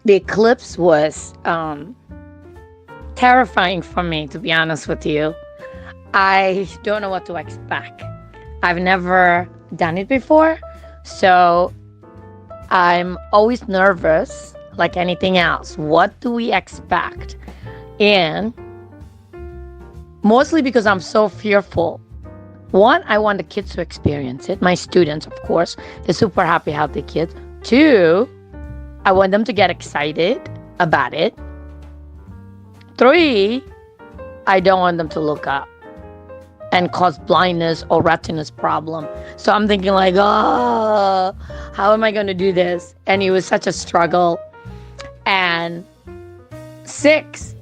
The eclipse was terrifying for me, to be honest with you. I don't know what to expect. I've never done it before, so I'm always nervous, like anything else. What do we expect? And mostly because I'm so fearful. One, I want the kids to experience it. My students, of course, they're super happy, healthy kids. Two, I want them to get excited about it. Three, I don't want them to look up and cause blindness or retinus problem. So I'm thinking like, oh, how am I going to do this? And it was such a struggle. And six,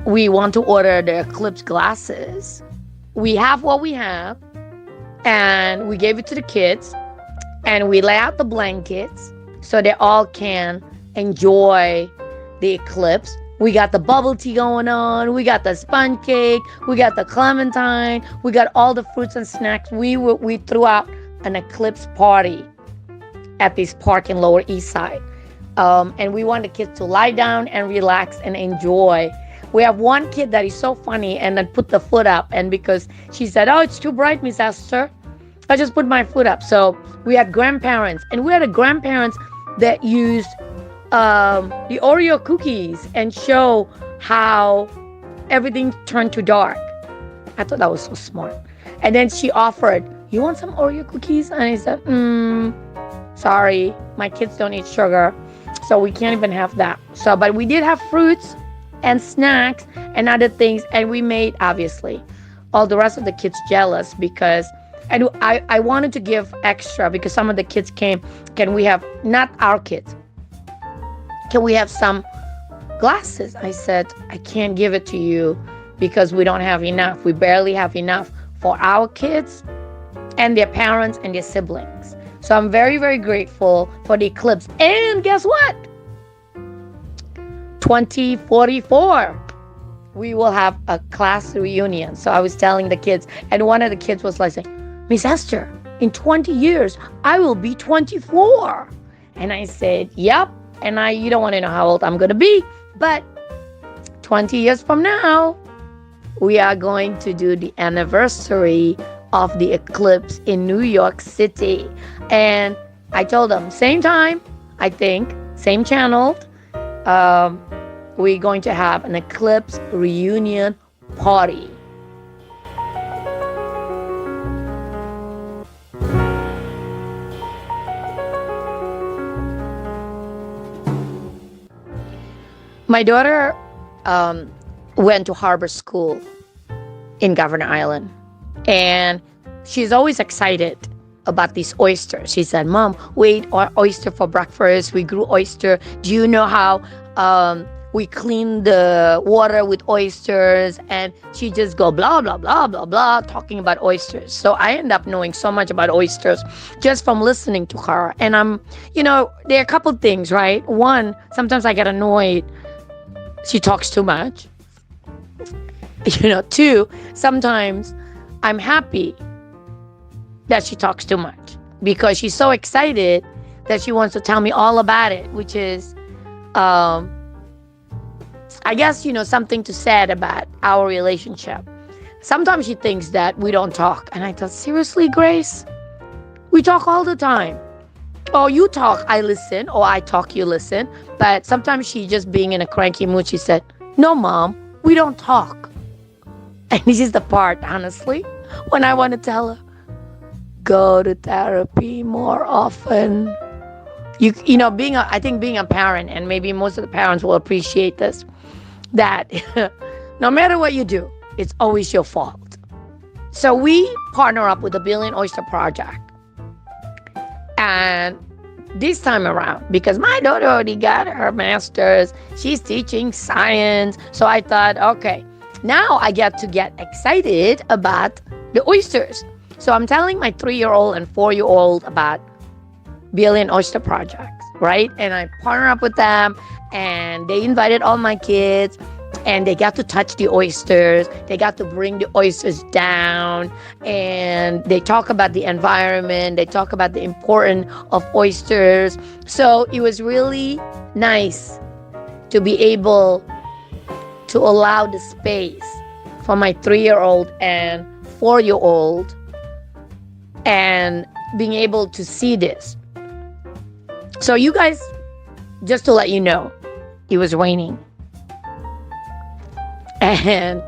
we want to order the Eclipse glasses. We have what we have, and we gave it to the kids, and we lay out the blankets so they all can enjoy the eclipse. We got the bubble tea going on. We got the sponge cake. We got the clementine. We got all the fruits and snacks. We threw out an eclipse party at this park in Lower East Side. And we want the kids to lie down and relax and enjoy. We have one kid that is so funny and then put the foot up. And because she said, oh, it's too bright, Miss Esther, I just put my foot up. So we had grandparents. And we had a grandparents that used the Oreo cookies and show how everything turned to dark. I thought that was so smart. And then she offered, you want some Oreo cookies? And I said, sorry, my kids don't eat sugar, so we can't even have that. So, but we did have fruits and snacks and other things, and we made, obviously, all the rest of the kids jealous because I wanted to give extra because some of the kids came. Can we have, not our kids, can we have some glasses? I said, I can't give it to you because we don't have enough. We barely have enough for our kids and their parents and their siblings. So I'm very, very grateful for the eclipse. And guess what? 2044, we will have a class reunion. So I was telling the kids, and one of the kids was like saying, Miss Esther, in 20 years, I will be 24. And I said, yep. And you don't want to know how old I'm going to be. But 20 years from now, we are going to do the anniversary of the eclipse in New York City. And I told them, same time, I think, same channel, we're going to have an eclipse reunion party. My daughter went to Harbor School in Governor Island, and she's always excited about these oysters. She said, Mom, we ate oyster for breakfast. We grew oyster. Do you know how we clean the water with oysters? And she just go blah, blah, blah, blah, blah, talking about oysters. So I end up knowing so much about oysters just from listening to her. And there are a couple things, right? One, sometimes I get annoyed. She talks too much. Two, sometimes I'm happy that she talks too much because she's so excited that she wants to tell me all about it, which is, I guess, something to say about our relationship. Sometimes she thinks that we don't talk. And I thought, seriously, Grace? We talk all the time. Oh, you talk, I listen, or I talk, you listen. But sometimes she just being in a cranky mood, she said, no, Mom, we don't talk. And this is the part, honestly, when I want to tell her, go to therapy more often. I think being a parent, and maybe most of the parents will appreciate this, that no matter what you do, it's always your fault. So we partner up with the Billion Oyster Project. And this time around, because my daughter already got her master's, she's teaching science. So I thought, okay, now I get to get excited about the oysters. So I'm telling my 3-year-old and 4-year-old about Billion Oyster Project, right? And I partner up with them, and they invited all my kids. and they got to touch the oysters. They got to bring the oysters down, and they talk about the environment. They talk about the importance of oysters. So it was really nice to be able to allow the space for my 3-year-old and 4-year-old, and being able to see this. So you guys, just to let you know, it was raining. And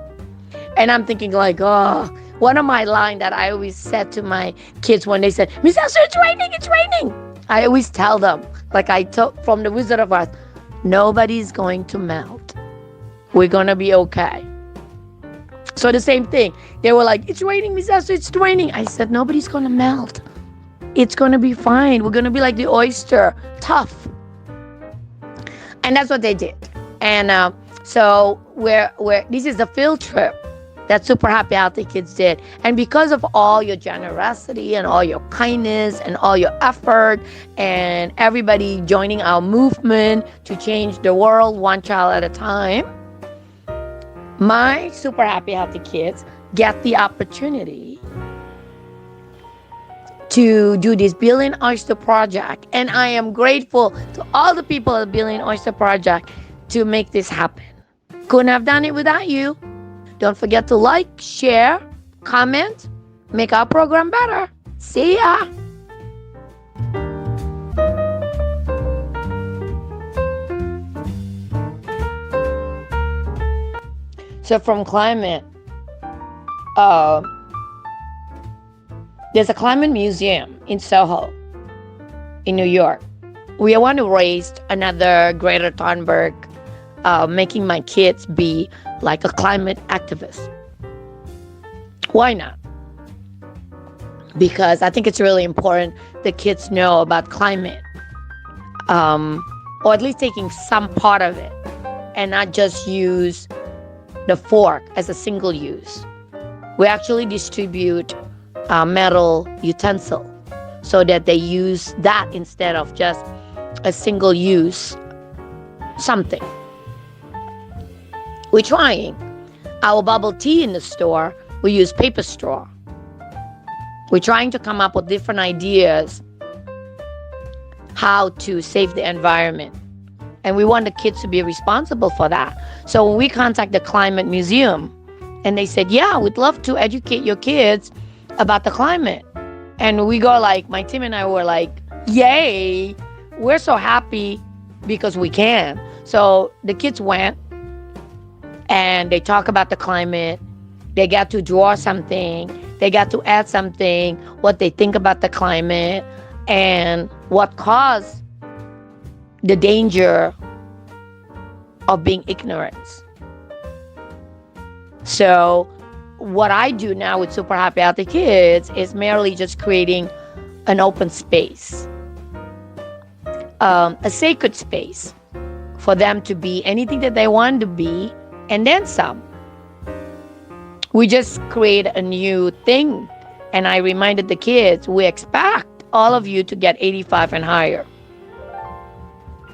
I'm thinking like, oh, one of my lines that I always said to my kids when they said, Miss Esther, it's raining, it's raining. I always tell them, like I told from the Wizard of Oz, nobody's going to melt. We're going to be okay. So the same thing. They were like, it's raining, Miss Esther, it's raining. I said, nobody's going to melt. It's going to be fine. We're going to be like the oyster, tough. And that's what they did. And so this is the field trip that Super Happy Healthy Kids did. And because of all your generosity and all your kindness and all your effort and everybody joining our movement to change the world one child at a time, my Super Happy Healthy Kids get the opportunity to do this Billion Oyster Project. And I am grateful to all the people at the Billion Oyster Project to make this happen. Couldn't have done it without you. Don't forget to like, share, comment, make our program better. See ya. So from climate, there's a climate museum in Soho, in New York. We want to raise another Greta Thunberg, making my kids be like a climate activist. Why not? Because I think it's really important the kids know about climate, or at least taking some part of it and not just use the fork as a single use. We actually distribute metal utensil so that they use that instead of just a single use something. We're trying. Our bubble tea in the store, we use paper straw. We're trying to come up with different ideas how to save the environment. And we want the kids to be responsible for that. So when we contact the Climate Museum, and they said, yeah, we'd love to educate your kids about the climate. And we go like, my team and I were like, yay, we're so happy because we can. So the kids went and they talk about the climate. They got to draw something. They got to add something, what they think about the climate and what caused the danger of being ignorant. So what I do now with Super Happy Healthy Kids is merely just creating an open space, a sacred space for them to be anything that they want to be, and then some. We just create a new thing. And I reminded the kids, we expect all of you to get 85 and higher.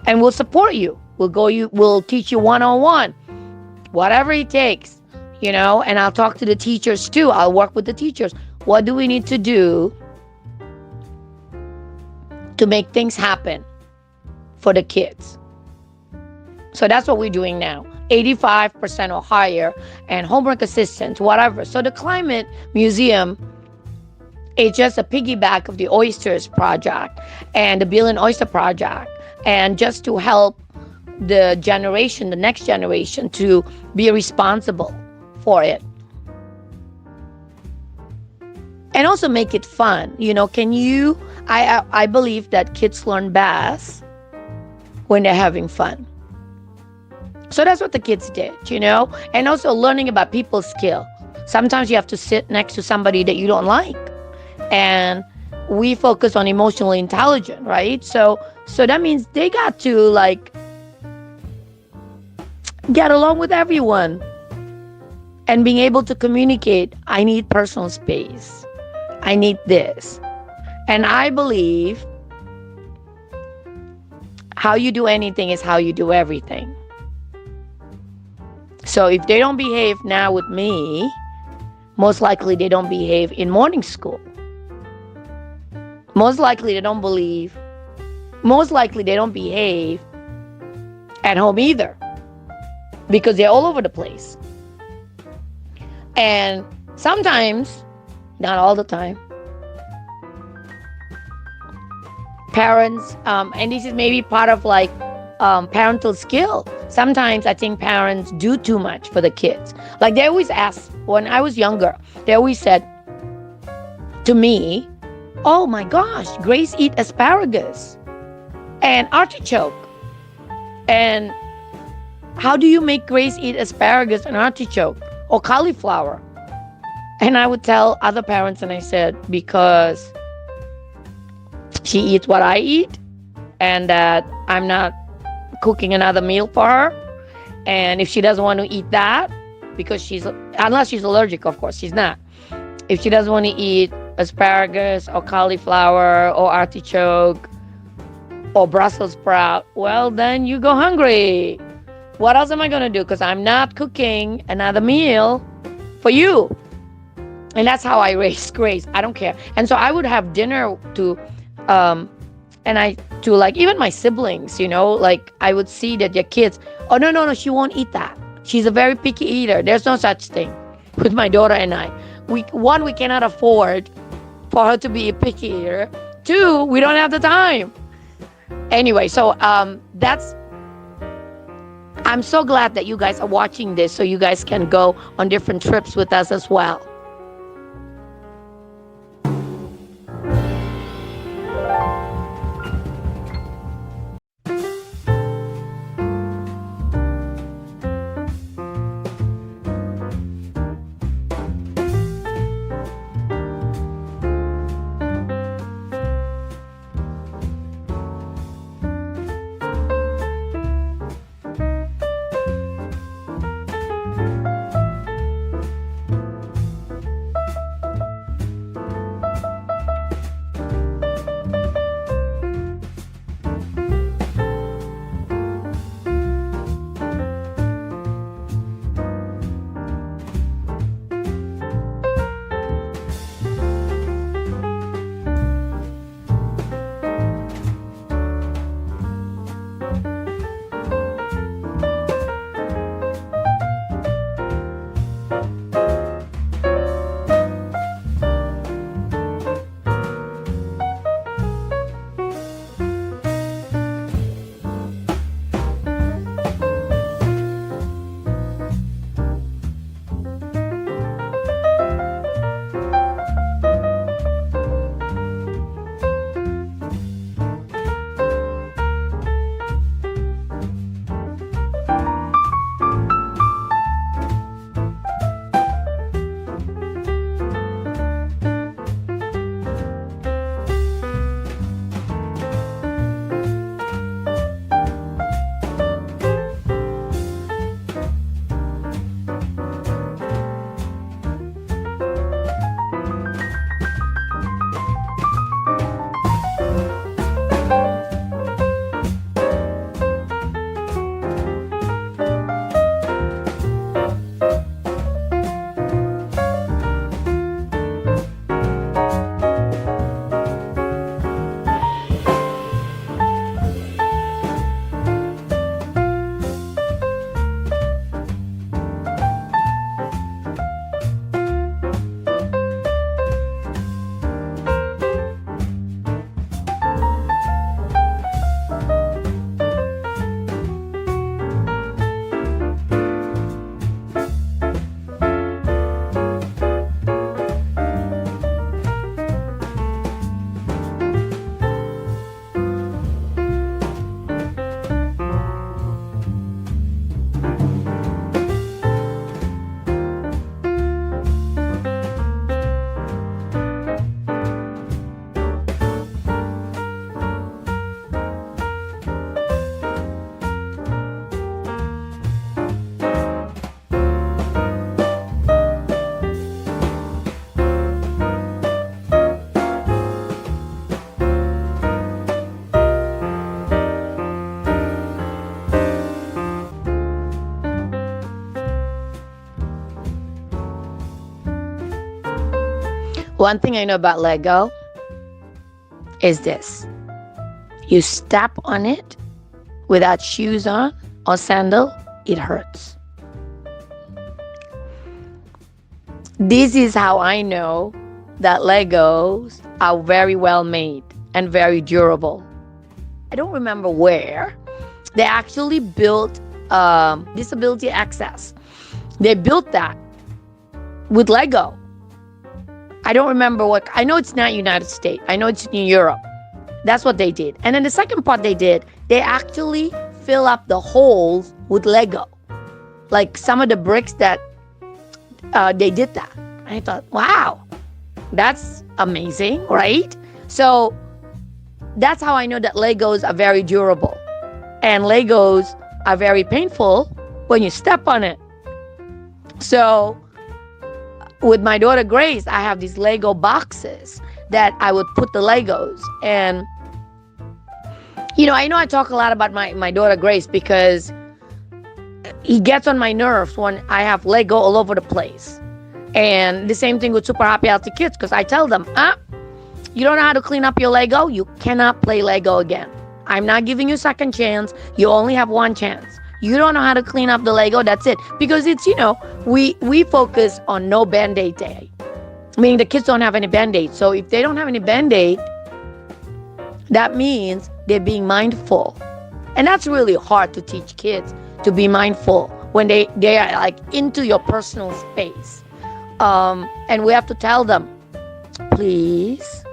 And we'll support you. We'll teach you one-on-one, whatever it takes, and I'll talk to the teachers too. I'll work with the teachers. What do we need to do to make things happen for the kids? So that's what we're doing now. 85% or higher, and homework assistance, whatever. So the Climate Museum is just a piggyback of the Oysters Project and the Billion Oyster Project, and just to help the next generation to be responsible for it. And also make it fun. I believe that kids learn best when they're having fun. So that's what the kids did, and also learning about people's skill. Sometimes you have to sit next to somebody that you don't like. And we focus on emotionally intelligent, right? So that means they got to get along with everyone and being able to communicate. I need personal space. I need this. And I believe how you do anything is how you do everything. So if they don't behave now with me, most likely they don't behave in morning school. Most likely they don't behave at home either, because they're all over the place. And sometimes, not all the time, parents, and this is maybe part of like parental skill. Sometimes I think parents do too much for the kids. Like they always ask, when I was younger, they always said to me, "Oh my gosh, Grace eat asparagus and artichoke. And how do you make Grace eat asparagus and artichoke or cauliflower?" And I would tell other parents, and I said, because she eats what I eat, and that I'm not cooking another meal for her. And if she doesn't want to eat that, because unless she's allergic, of course, she's not. If she doesn't want to eat asparagus or cauliflower or artichoke or Brussels sprout, well, then you go hungry. What else am I going to do? Because I'm not cooking another meal for you. And that's how I raised Grace. I don't care. And so I would have dinner to like even my siblings, like I would see that your kids, oh, no, she won't eat that. She's a very picky eater. There's no such thing with my daughter and I. We cannot afford for her to be a picky eater. 2, we don't have the time. Anyway, so I'm so glad that you guys are watching this, so you guys can go on different trips with us as well. One thing I know about Lego is this. You step on it without shoes on or sandal, it hurts. This is how I know that Legos are very well made and very durable. I don't remember where. They actually built disability access. They built that with Lego. I don't remember what. I know it's not United States. I know it's in Europe. That's what they did. And then the second part they did, they actually fill up the holes with Lego. Like some of the bricks that they did that. And I thought, wow, that's amazing, right? So that's how I know that Legos are very durable. And Legos are very painful when you step on it. So with my daughter Grace, I have these Lego boxes that I would put the Legos. And, I know I talk a lot about my daughter Grace because he gets on my nerves when I have Lego all over the place. And the same thing with Super Happy Healthy Kids, because I tell them, you don't know how to clean up your Lego? You cannot play Lego again. I'm not giving you a second chance. You only have one chance. You don't know how to clean up the Lego, that's it. Because it's, we focus on no Band-Aid day. Meaning the kids don't have any Band-Aid. So if they don't have any Band-Aid, that means they're being mindful. And that's really hard to teach kids to be mindful when they are like into your personal space. And we have to tell them, please,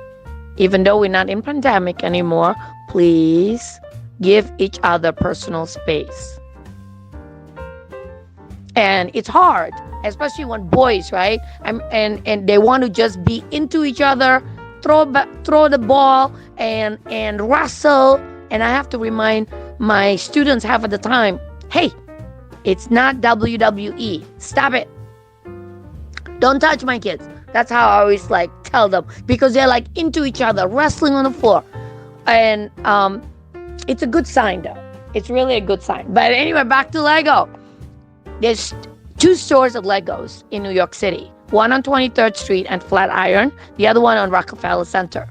even though we're not in pandemic anymore, please give each other personal space. And it's hard, especially when boys, right? And they want to just be into each other, throw the ball and wrestle. And I have to remind my students half of the time, hey, it's not WWE. Stop it. Don't touch my kids. That's how I always tell them, because they're into each other, wrestling on the floor. And it's a good sign though. It's really a good sign. But anyway, back to Lego. There's 2 stores of Legos in New York City. One on 23rd Street and Flatiron. The other one on Rockefeller Center.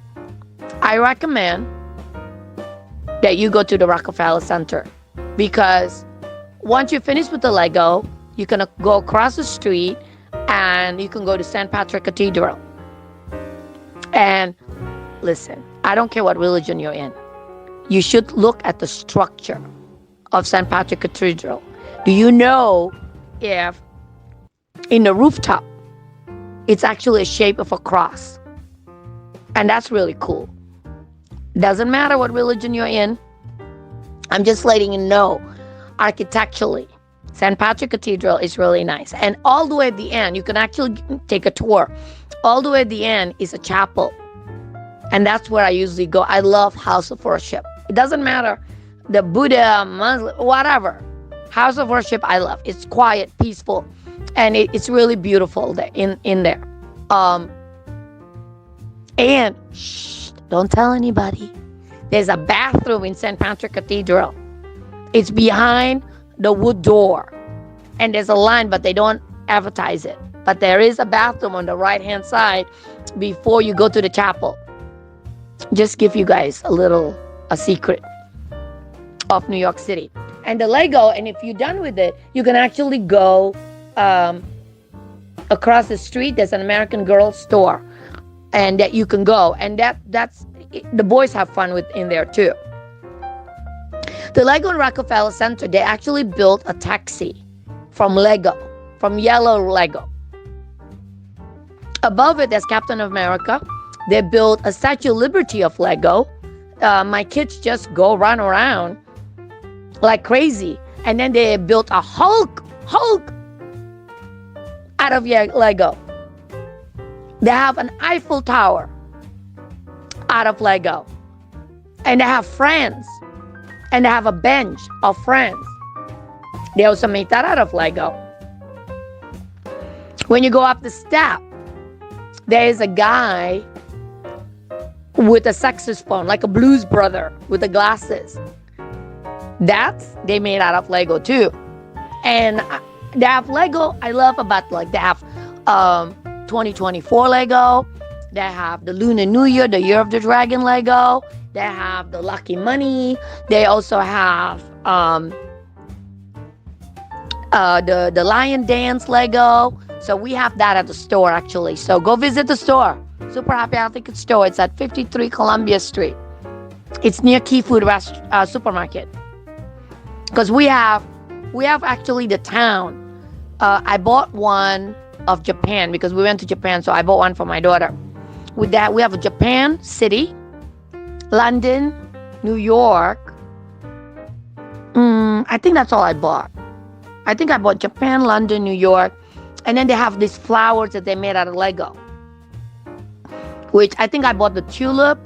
I recommend that you go to the Rockefeller Center, because once you finish with the Lego, you can go across the street and you can go to St. Patrick Cathedral. And listen, I don't care what religion you're in. You should look at the structure of St. Patrick Cathedral. Do you know if in the rooftop, it's actually a shape of a cross? And that's really cool. Doesn't matter what religion you're in. I'm just letting you know, architecturally, St. Patrick Cathedral is really nice. And all the way at the end, you can actually take a tour. All the way at the end is a chapel. And that's where I usually go. I love house of worship. It doesn't matter, the Buddha, Muslim, whatever. House of worship, I love. It's quiet, peaceful, and it's really beautiful there, in there. And don't tell anybody. There's a bathroom in St. Patrick Cathedral. It's behind the wood door, and there's a line, but they don't advertise it. But there is a bathroom on the right-hand side before you go to the chapel. Just give you guys a secret of New York City. And the Lego, and if you're done with it, you can actually go across the street. There's an American Girl store, and that you can go, and that's the boys have fun with in there too. The Lego and Rockefeller Center, they actually built a taxi from Lego, from yellow Lego. Above it, there's Captain America. They built a Statue of Liberty of Lego. My kids just go run around like crazy. And then they built a Hulk out of Lego. They have an Eiffel Tower out of Lego. And they have friends. And they have a bench of friends. They also made that out of Lego. When you go up the step, there is a guy with a saxophone, like a blues brother with the glasses. They made out of Lego too. And they have Lego. I love about they have 2024 Lego. They have the Lunar New Year, the Year of the Dragon Lego. They have the Lucky Money. They also have the Lion Dance Lego. So we have that at the store actually. So go visit the store. Super Happy Advocate Store. It's at 53 Columbia Street. It's near Key Food Supermarket. Because we have actually the town. I bought one of Japan because we went to Japan, so I bought one for my daughter. With that, we have a Japan City, London, New York. I think that's all I bought. I think I bought Japan, London, New York, and then they have these flowers that they made out of Lego, which I think I bought the tulip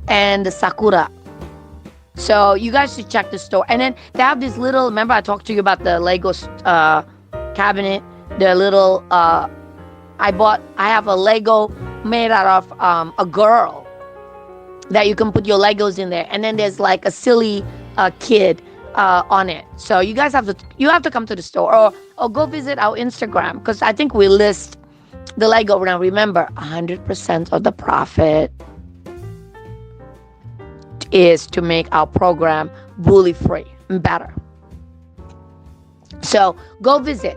and the sakura. So you guys should check the store. And then they have this little, remember I talked to you about the Lego cabinet, the little, I have a Lego made out of a girl that you can put your Legos in there. And then there's like a silly kid on it. So you guys have to come to the store or go visit our Instagram, because I think we list the Lego. Now remember, 100% of the profit is to make our program bully free and better. So go visit.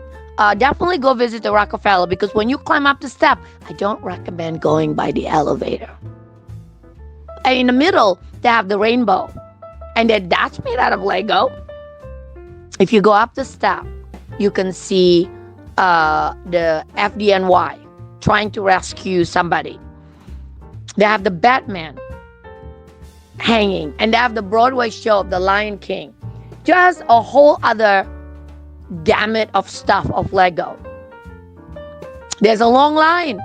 Definitely go visit the Rockefeller, because when you climb up the step, I don't recommend going by the elevator. And in the middle, they have the rainbow. And then that's made out of Lego. If you go up the step, you can see the FDNY trying to rescue somebody. They have the Batman hanging. And they have the Broadway show of the Lion King. Just a whole other gamut of stuff of Lego. There's a long line.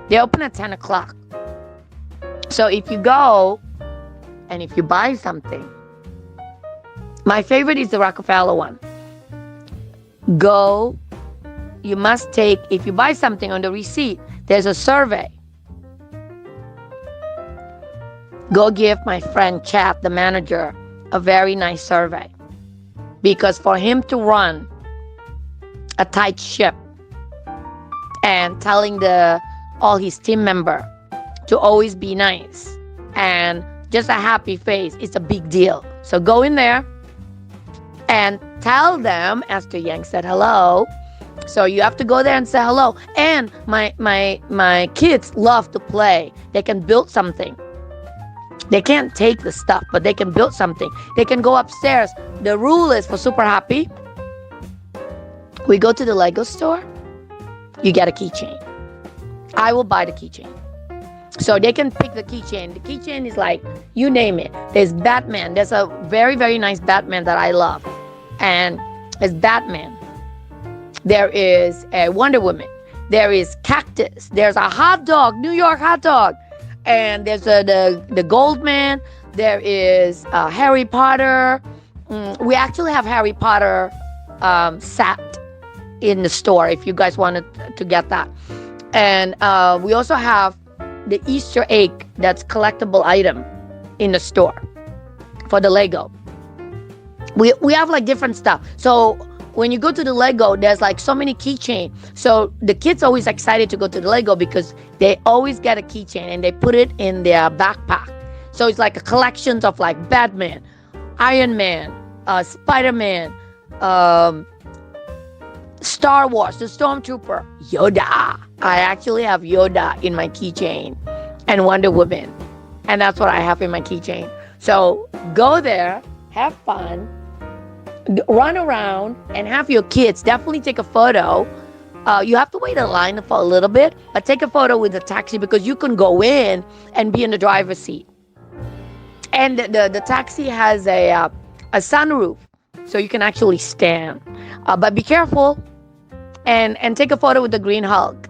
They open at 10 o'clock. So if you go and if you buy something, my favorite is the Rockefeller one. Go, you must take, if you buy something on the receipt, there's a survey. Go give my friend Chad, the manager, a very nice survey. Because for him to run a tight ship and telling all his team member to always be nice and just a happy face, it's a big deal. So go in there and tell them, Esther Yang said hello. So you have to go there and say hello. And my kids love to play. They can build something. They can't take the stuff, but they can build something. They can go upstairs. The rule is for Super Happy, we go to the Lego store, you get a keychain. I will buy the keychain. So they can pick the keychain. The keychain is like, you name it. There's Batman. There's a very, very nice Batman that I love. And it's Batman. There is a Wonder Woman. There is Cactus. There's a hot dog, New York hot dog. And there's the Goldman. There is Harry Potter. We actually have Harry Potter set in the store if you guys wanted to get that. And we also have the Easter egg, that's collectible item in the store for the Lego. We have like different stuff. So when you go to the Lego, there's like so many keychain. So the kids always excited to go to the Lego because they always get a keychain and they put it in their backpack. So it's like a collection of like Batman, Iron Man, Spider-Man, Star Wars, the Stormtrooper, Yoda. I actually have Yoda in my keychain and Wonder Woman. And that's what I have in my keychain. So go there, have fun, run around, and have your kids definitely take a photo. You have to wait in line for a little bit, but take a photo with the taxi because you can go in and be in the driver's seat. And the taxi has a sunroof, so you can actually stand. But be careful and take a photo with the green Hulk.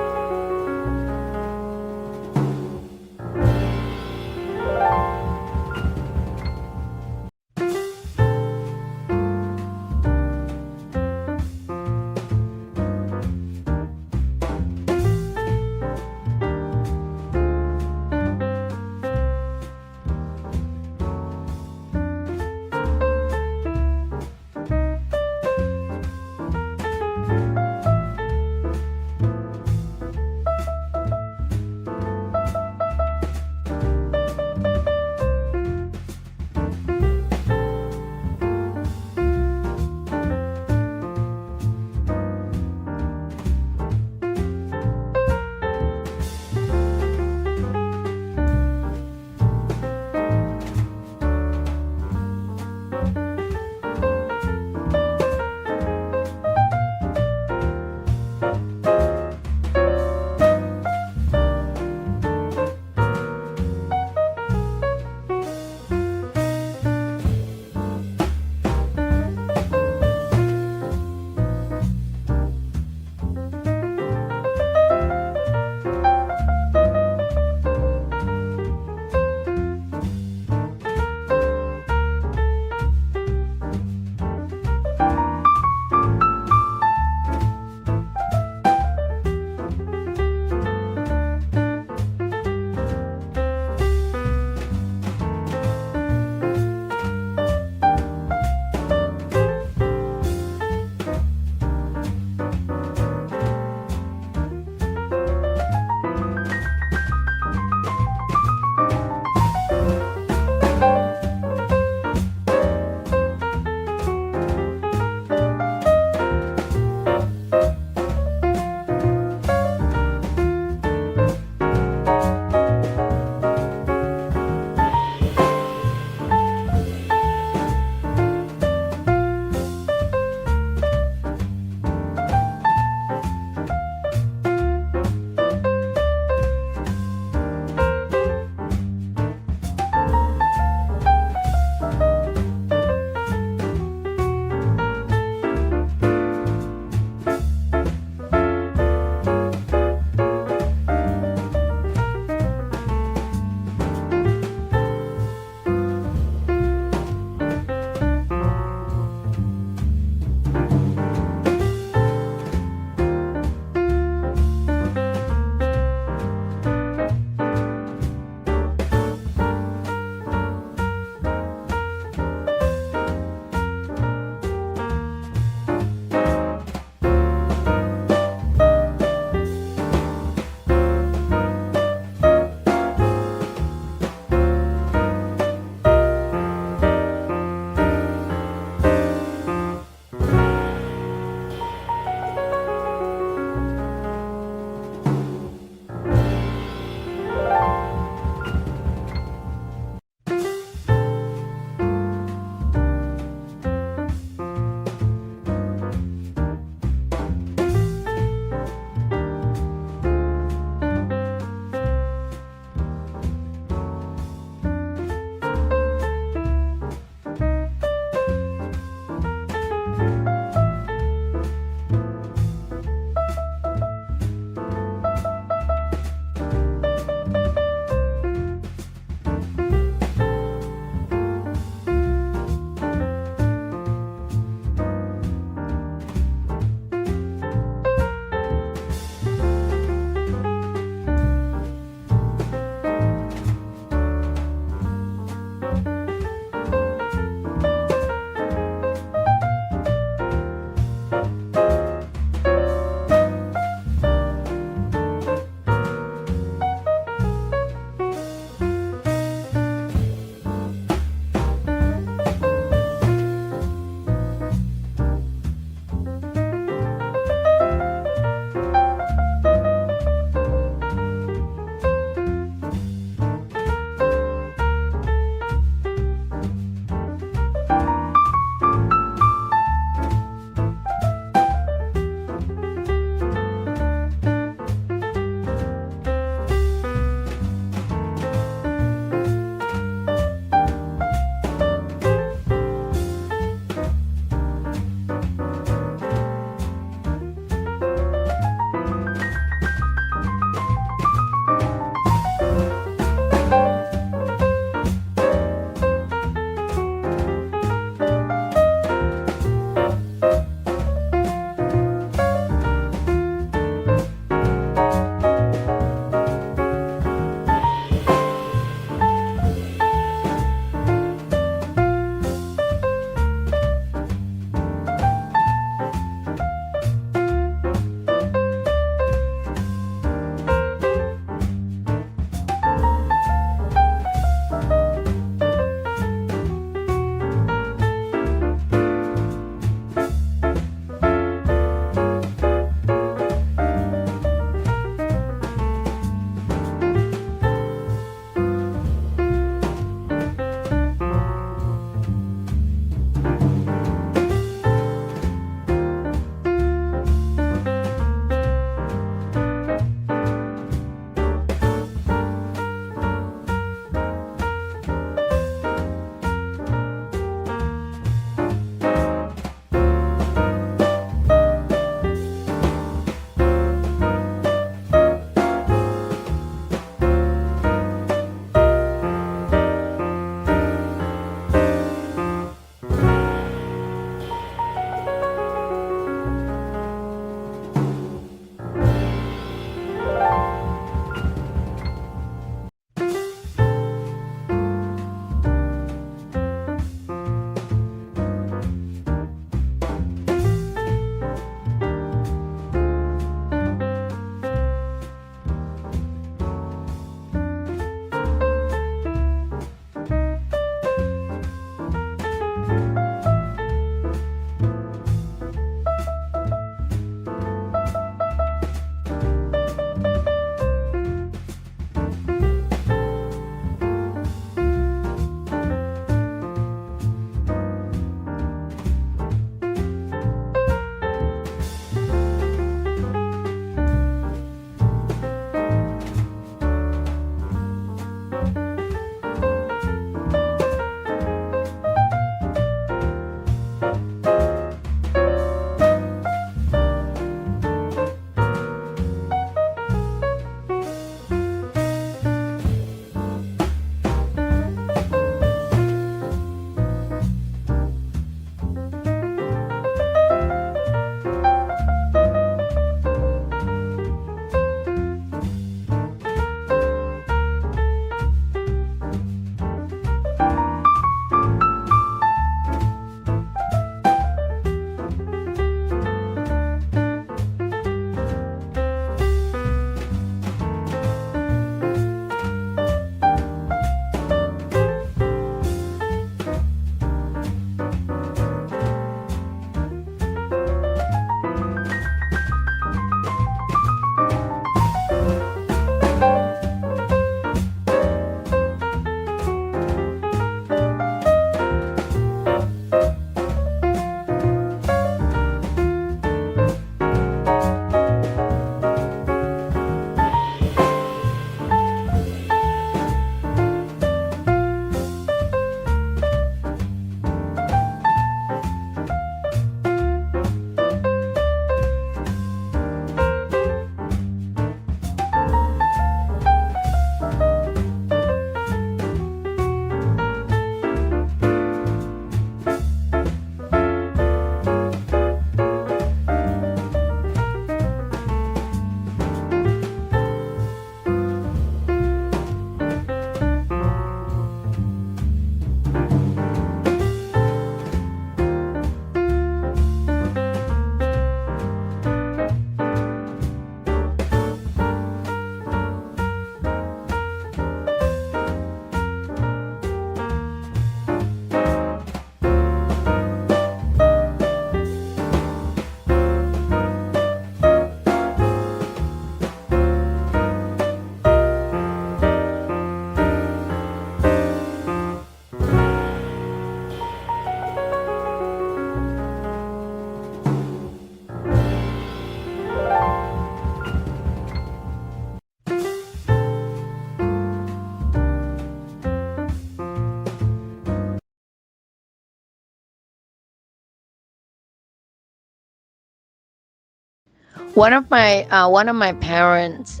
One of my parents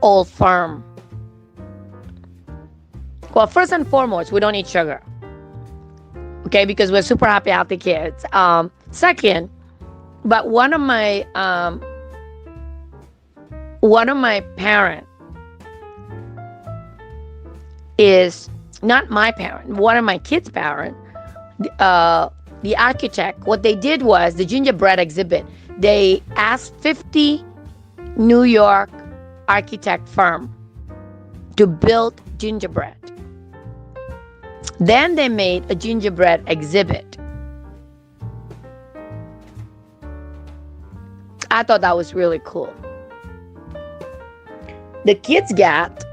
old firm. Well, first and foremost, we don't eat sugar. Okay, because we're super happy healthy kids. Second, but one of my parent is not my parent. One of my kids' parent, the architect. What they did was the gingerbread exhibit. They asked 50 New York architect firm to build gingerbread. Then they made a gingerbread exhibit. I thought that was really cool. The kids got,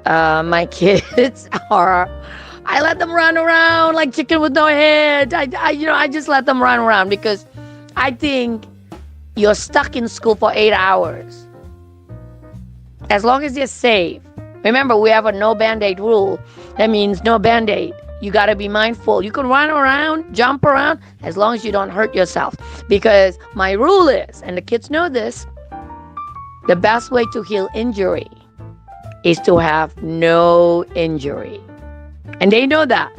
my kids are, I let them run around like chicken with no head. I just let them run around because I think you're stuck in school for 8 hours. As long as you're safe. Remember, we have a no Band-Aid rule. That means no Band-Aid. You got to be mindful. You can run around, jump around, as long as you don't hurt yourself. Because my rule is, and the kids know this, the best way to heal injury is to have no injury. And they know that.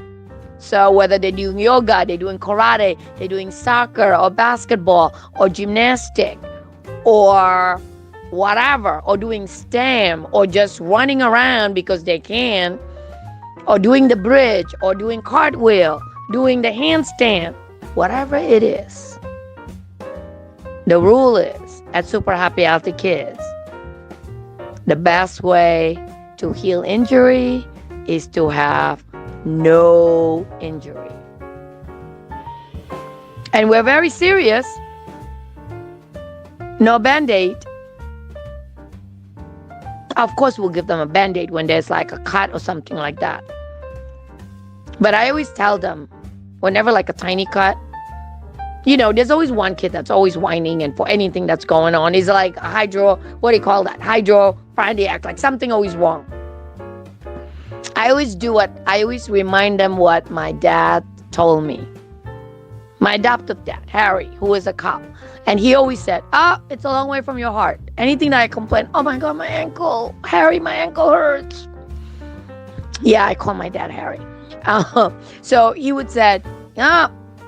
So whether they're doing yoga, they're doing karate, they're doing soccer or basketball or gymnastics or whatever, or doing STEM, or just running around because they can, or doing the bridge, or doing cartwheel, doing the handstand, whatever it is. The rule is, at Super Happy Healthy Kids, the best way to heal injury is to have no injury. And we're very serious. No Band-Aid. Of course, we'll give them a Band-Aid when there's like a cut or something like that. But I always tell them, whenever like a tiny cut, there's always one kid that's always whining and for anything that's going on. He's like hydrophrenic, like something always wrong. I always remind them what my dad told me. My adoptive dad, Harry, who is a cop. And he always said, it's a long way from your heart. Anything that I complain, oh my God, my ankle, Harry, my ankle hurts. Yeah, I call my dad Harry. So he would say,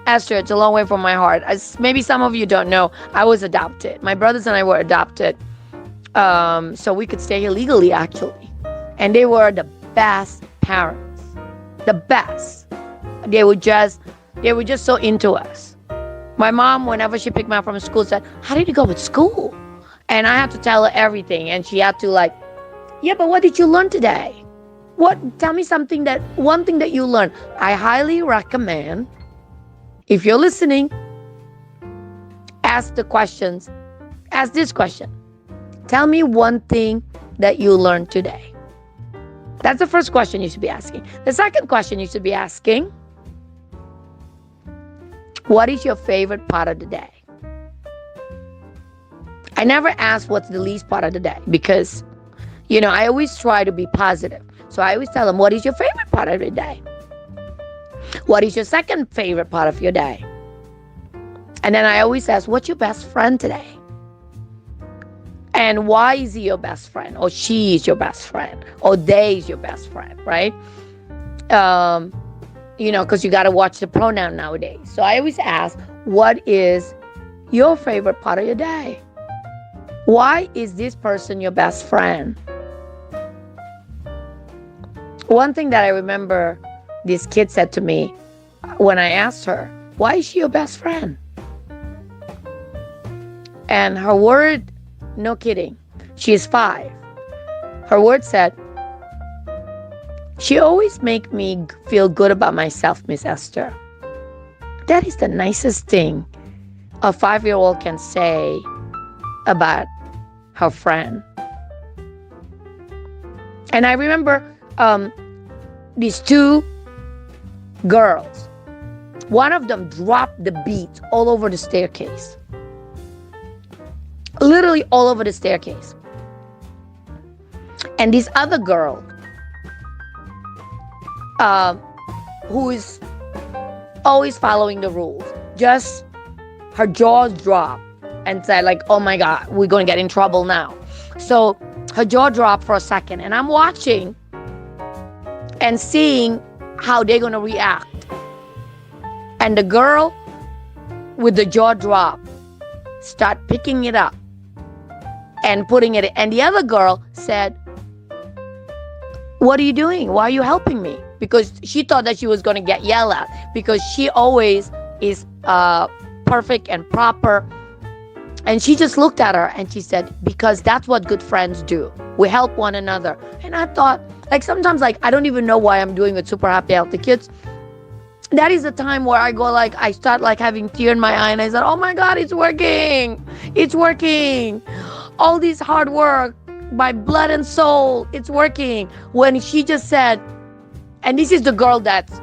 Esther, it's a long way from my heart. As maybe some of you don't know, I was adopted. My brothers and I were adopted. So we could stay here legally, actually. And they were the best parents. The best. They were just so into us. My mom, whenever she picked me up from school, said, how did you go with school? And I had to tell her everything. And she had to but what did you learn today? Tell me one thing that you learned. I highly recommend, if you're listening, ask this question. Tell me one thing that you learned today. That's the first question you should be asking. The second question you should be asking, what is your favorite part of the day? I never ask what's the least part of the day because, I always try to be positive. So I always tell them, what is your favorite part of your day? What is your second favorite part of your day? And then I always ask, what's your best friend today? And why is he your best friend? Or she is your best friend? Or they is your best friend, right? Because you got to watch the pronoun nowadays. So I always ask, what is your favorite part of your day? Why is this person your best friend? One thing that I remember this kid said to me when I asked her, why is she your best friend? And her word, no kidding, she is 5. Her word said, she always make me feel good about myself, Miss Esther. That is the nicest thing a 5-year-old can say about her friend. And I remember these 2 girls. One of them dropped the beads all over the staircase. Literally all over the staircase. And this other girl, who is always following the rules, just her jaws dropped and said like, oh my God, we're going to get in trouble now. So her jaw dropped for a second, and I'm watching and seeing how they're going to react. And the girl with the jaw drop start picking it up and putting it. And the other girl said, what are you doing? Why are you helping me? Because she thought that she was going to get yelled at, because she always is perfect and proper. And she just looked at her and she said, because that's what good friends do. We help one another. And I thought, like, sometimes, like, I don't even know why I'm doing it Super Happy Healthy Kids. That is the time where I go, like, I start like having tear in my eye, and I said, oh my God, it's working. It's working. All this hard work, by blood and soul, it's working. When she just said, and this is the girl that's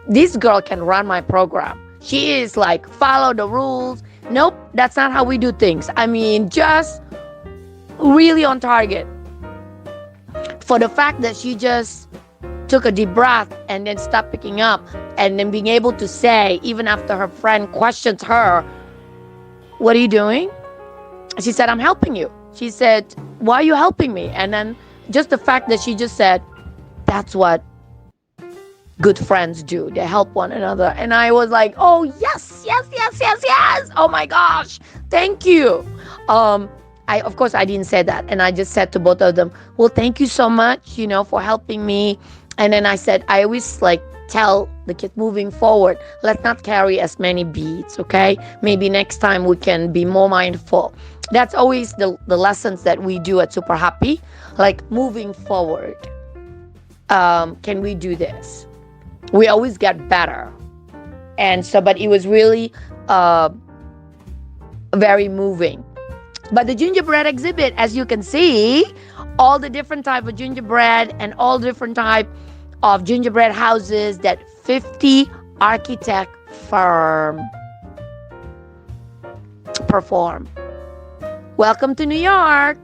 this girl can run my program. She is like, follow the rules. Nope, that's not how we do things. I mean, just really on target. For the fact that she just took a deep breath and then stopped picking up, and then being able to say, even after her friend questions her, what are you doing? She said, I'm helping you. She said, why are you helping me? And then just the fact that she just said, that's what good friends do. They help one another. And I was like, oh, yes. Oh my gosh. Thank you. Of course, I didn't say that. And I just said to both of them, well, thank you so much, for helping me. And then I said, I always like tell the kids moving forward, let's not carry as many beads, okay? Maybe next time we can be more mindful. That's always the lessons that we do at Super Happy, like moving forward. Can we do this? We always get better. And so, but it was really very moving. But the gingerbread exhibit, as you can see, all the different type of gingerbread and all different type of gingerbread houses that 50 architect firm perform. Welcome to New York.